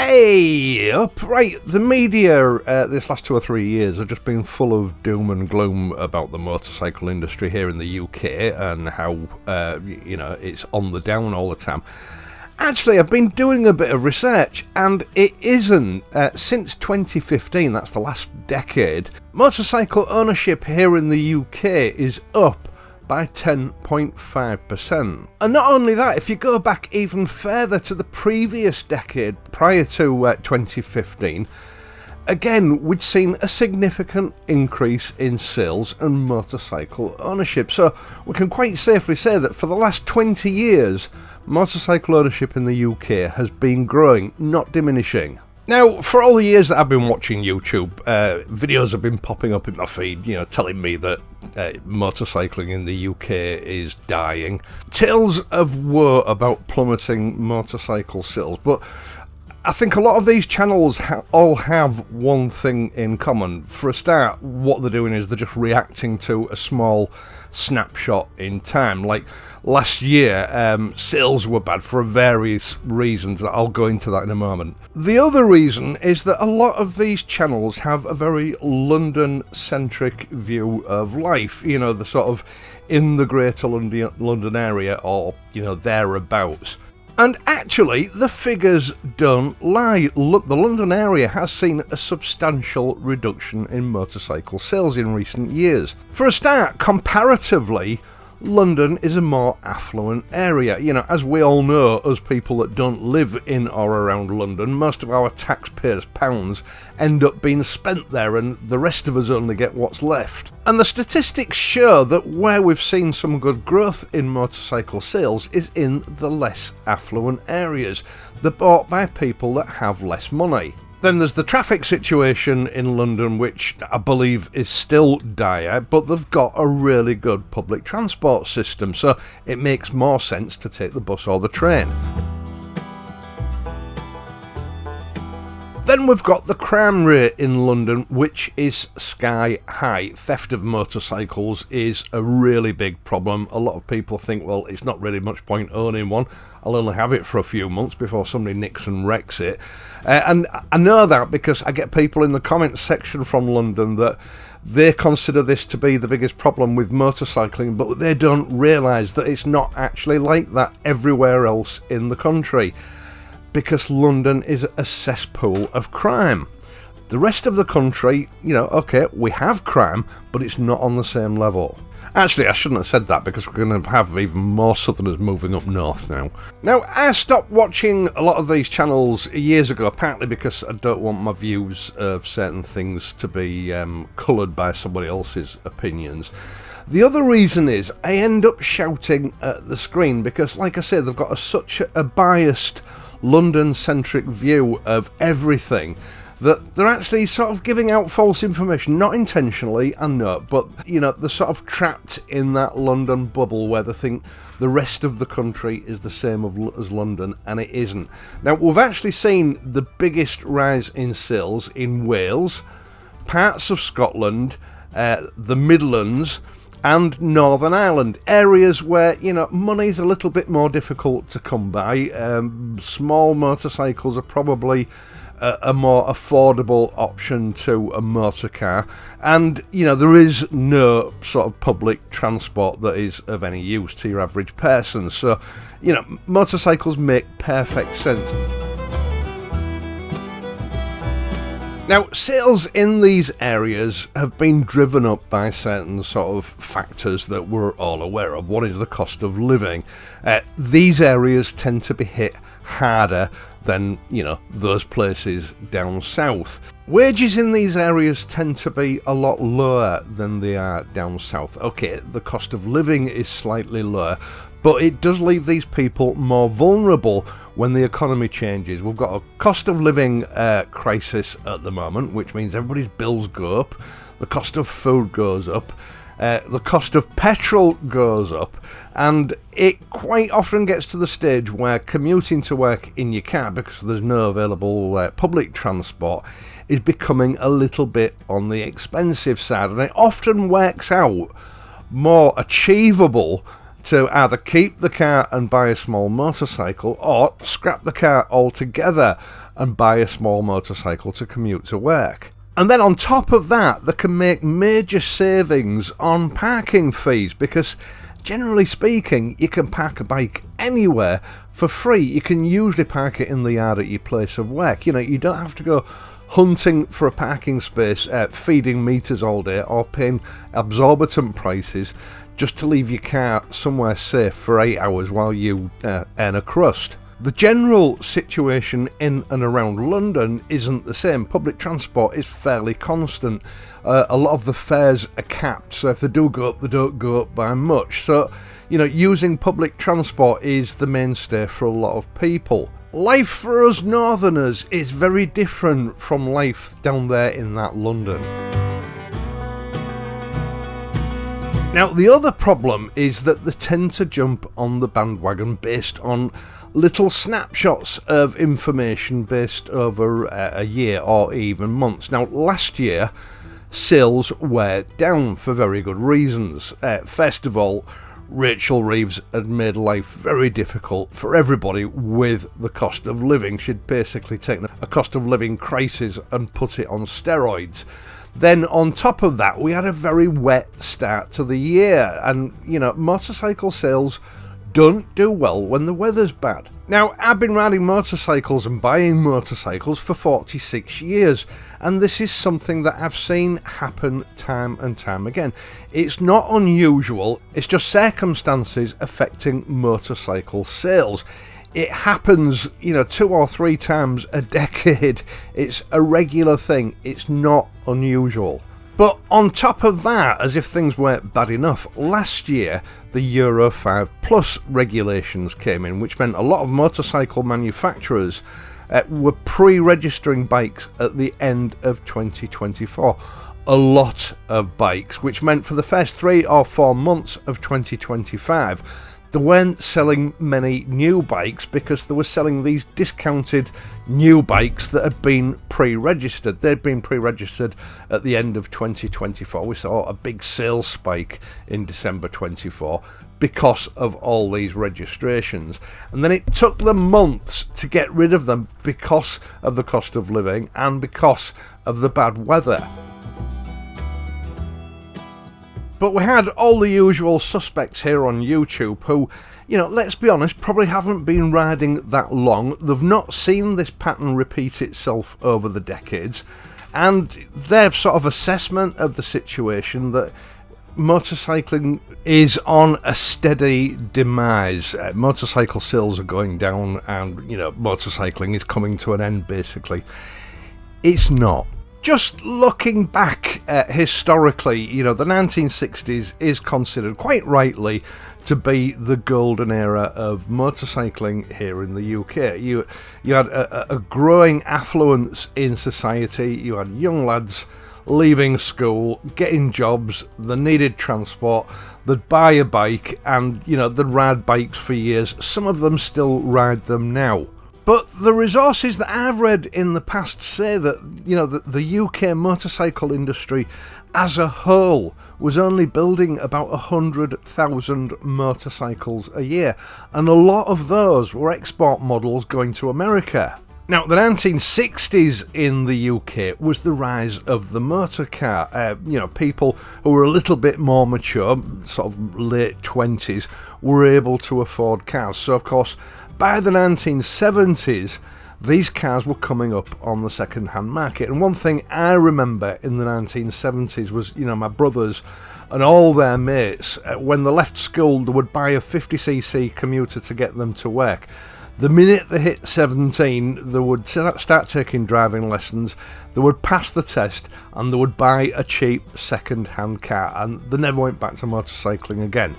Hey, up, right. The media this last 2 or 3 years have just been full of doom and gloom about the motorcycle industry here in the UK and how, it's on the down all the time. Actually, I've been doing a bit of research, and it isn't. Since 2015, that's the last decade, motorcycle ownership here in the UK is up by 10.5%. And not only that, if you go back even further to the previous decade, prior to 2015, again, we'd seen a significant increase in sales and motorcycle ownership. So we can quite safely say that for the last 20 years, motorcycle ownership in the UK has been growing, not diminishing. Now, for all the years that I've been watching YouTube, videos have been popping up in my feed, telling me that motorcycling in the UK is dying. Tales of woe about plummeting motorcycle sales, but I think a lot of these channels all have one thing in common. For a start, what they're doing is they're just reacting to a small snapshot in time. Like last year, sales were bad for various reasons. I'll go into that in a moment. The other reason is that a lot of these channels have a very London-centric view of life. The sort of in the greater London area or, thereabouts. And actually, the figures don't lie. Look, the London area has seen a substantial reduction in motorcycle sales in recent years. For a start, comparatively, London is a more affluent area. As we all know, us people that don't live in or around London, most of our taxpayers' pounds end up being spent there and the rest of us only get what's left. And the statistics show that where we've seen some good growth in motorcycle sales is in the less affluent areas. They're bought by people that have less money. Then there's the traffic situation in London, which I believe is still dire, but they've got a really good public transport system, so it makes more sense to take the bus or the train. Then we've got the crime rate in London, which is sky high. Theft of motorcycles is a really big problem. A lot of people think, well, it's not really much point owning one. I'll only have it for a few months before somebody nicks and wrecks it. And I know that because I get people in the comments section from London that they consider this to be the biggest problem with motorcycling, but they don't realise that it's not actually like that everywhere else in the country. Because London is a cesspool of crime. The rest of the country, okay, we have crime, but it's not on the same level. Actually, I shouldn't have said that because we're going to have even more southerners moving up north now. Now, I stopped watching a lot of these channels years ago, partly because I don't want my views of certain things to be coloured by somebody else's opinions. The other reason is I end up shouting at the screen because, like I say, they've got such a biased London-centric view of everything that they're actually sort of giving out false information, not intentionally, I know, but, they're sort of trapped in that London bubble where they think the rest of the country is the same as London, and it isn't. Now, we've actually seen the biggest rise in sales in Wales, parts of Scotland, the Midlands, and Northern Ireland, areas where, money's a little bit more difficult to come by. Small motorcycles are probably a more affordable option to a motor car, and, there is no sort of public transport that is of any use to your average person, so, motorcycles make perfect sense. Now, sales in these areas have been driven up by certain sort of factors that we're all aware of. One is the cost of living. These areas tend to be hit harder than, those places down south. Wages in these areas tend to be a lot lower than they are down south. Okay, the cost of living is slightly lower, but it does leave these people more vulnerable when the economy changes. We've got a cost of living crisis at the moment, which means everybody's bills go up, the cost of food goes up, the cost of petrol goes up, and it quite often gets to the stage where commuting to work in your car, because there's no available public transport, is becoming a little bit on the expensive side, and it often works out more achievable to either keep the car and buy a small motorcycle or scrap the car altogether and buy a small motorcycle to commute to work. And then on top of that, they can make major savings on parking fees because, generally speaking, you can park a bike anywhere for free. You can usually park it in the yard at your place of work. You know, you don't have to go hunting for a parking space, feeding meters all day, or paying exorbitant prices just to leave your car somewhere safe for 8 hours while you earn a crust. The general situation in and around London isn't the same. Public transport is fairly constant. A lot of the fares are capped, so if they do go up, they don't go up by much. So, you know, using public transport is the mainstay for a lot of people. Life for us northerners is very different from life down there in that London. Now, the other problem is that they tend to jump on the bandwagon based on little snapshots of information based over a year or even months. Now, last year, sales were down for very good reasons. First of all, Rachel Reeves had made life very difficult for everybody with the cost of living. She'd basically taken a cost of living crisis and put it on steroids. Then on top of that, we had a very wet start to the year, and you know, motorcycle sales don't do well when the weather's bad. Now, I've been riding motorcycles and buying motorcycles for 46 years, and this is something that I've seen happen time and time again. It's not unusual, it's just circumstances affecting motorcycle sales. It happens, you know, 2 or 3 times a decade. It's a regular thing. It's not unusual. But on top of that, as if things weren't bad enough, last year the Euro 5 Plus regulations came in, which meant a lot of motorcycle manufacturers were pre-registering bikes at the end of 2024. A lot of bikes, which meant for the first 3 or 4 months of 2025, they weren't selling many new bikes because they were selling these discounted new bikes that had been pre-registered. They'd been pre-registered at the end of 2024. We saw a big sales spike in December 24 because of all these registrations. And then it took them months to get rid of them because of the cost of living and because of the bad weather. But we had all the usual suspects here on YouTube who, you know, let's be honest, probably haven't been riding that long. They've not seen this pattern repeat itself over the decades. And their sort of assessment of the situation that motorcycling is on a steady demise. Motorcycle sales are going down and, you know, motorcycling is coming to an end, basically. It's not. Just looking back historically, you know, the 1960s is considered quite rightly to be the golden era of motorcycling here in the UK. You had a growing affluence in society. You had young lads leaving school, getting jobs, they needed transport, they'd buy a bike and, you know, they'd ride bikes for years. Some of them still ride them now. But the resources that I've read in the past say that, you know, the UK motorcycle industry as a whole was only building about 100,000 motorcycles a year, and a lot of those were export models going to America. Now, the 1960s in the UK was the rise of the motor car. You know, people who were a little bit more mature, sort of late 20s, were able to afford cars. So, of course, by the 1970s, these cars were coming up on the second-hand market. And one thing I remember in the 1970s was, you know, my brothers and all their mates, when they left school, they would buy a 50cc commuter to get them to work. The minute they hit 17, they would start taking driving lessons, they would pass the test, and they would buy a cheap second-hand car, and they never went back to motorcycling again.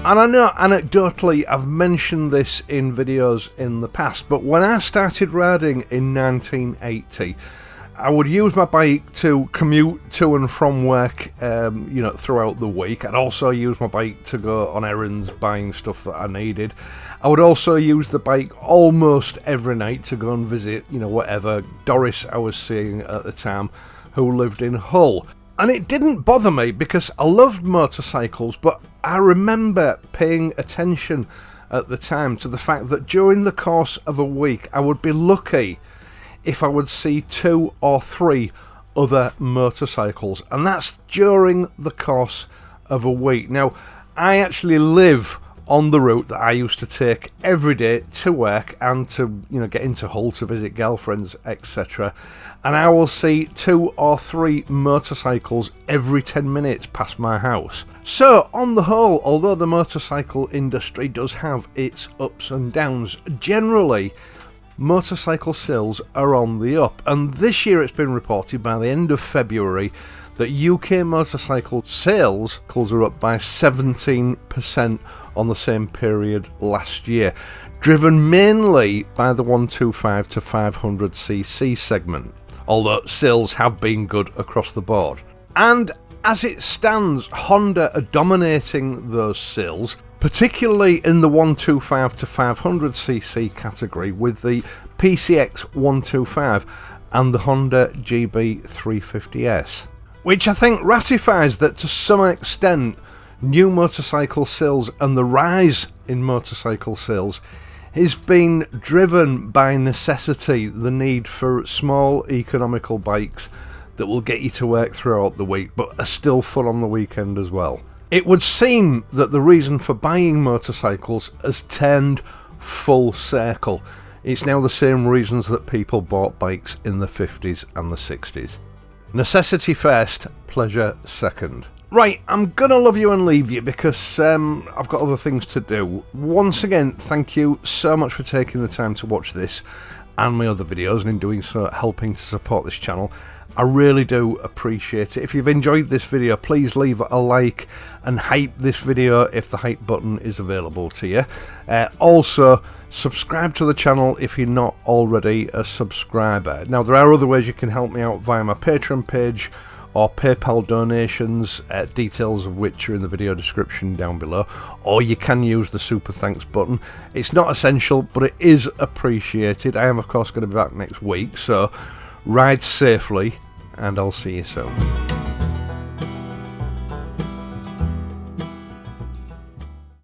And I know anecdotally I've mentioned this in videos in the past, but when I started riding in 1980, I would use my bike to commute to and from work, you know, throughout the week. I'd also use my bike to go on errands, buying stuff that I needed. I would also use the bike almost every night to go and visit, you know, whatever Doris I was seeing at the time, who lived in Hull. And it didn't bother me because I loved motorcycles, but I remember paying attention at the time to the fact that during the course of a week I would be lucky if I would see 2 or 3 other motorcycles, and that's during the course of a week. Now, I actually live on the route that I used to take every day to work and to, get into Hull to visit girlfriends, etc. And I will see 2 or 3 motorcycles every 10 minutes past my house. So, on the whole, although the motorcycle industry does have its ups and downs, generally motorcycle sales are on the up. And this year it's been reported by the end of February that UK motorcycle sales are up by 17% on the same period last year, driven mainly by the 125 to 500cc segment, although sales have been good across the board. And as it stands, Honda are dominating those sales, particularly in the 125 to 500cc category with the PCX 125 and the Honda GB350S. Which I think ratifies that to some extent new motorcycle sales and the rise in motorcycle sales is being driven by necessity, the need for small economical bikes that will get you to work throughout the week but are still fun on the weekend as well. It would seem that the reason for buying motorcycles has turned full circle. It's now the same reasons that people bought bikes in the 50s and the 60s. Necessity first, pleasure second. Right, I'm gonna love you and leave you because I've got other things to do. Once again, thank you so much for taking the time to watch this and my other videos, and in doing so helping to support this channel. I really do appreciate it. If you've enjoyed this video, please leave a like and hype this video if the hype button is available to you. Also, subscribe to the channel if you're not already a subscriber. Now, there are other ways you can help me out via my Patreon page or PayPal donations, details of which are in the video description down below, or you can use the super thanks button. It's not essential, but it is appreciated. I am, of course, going to be back next week, so ride safely, and I'll see you soon.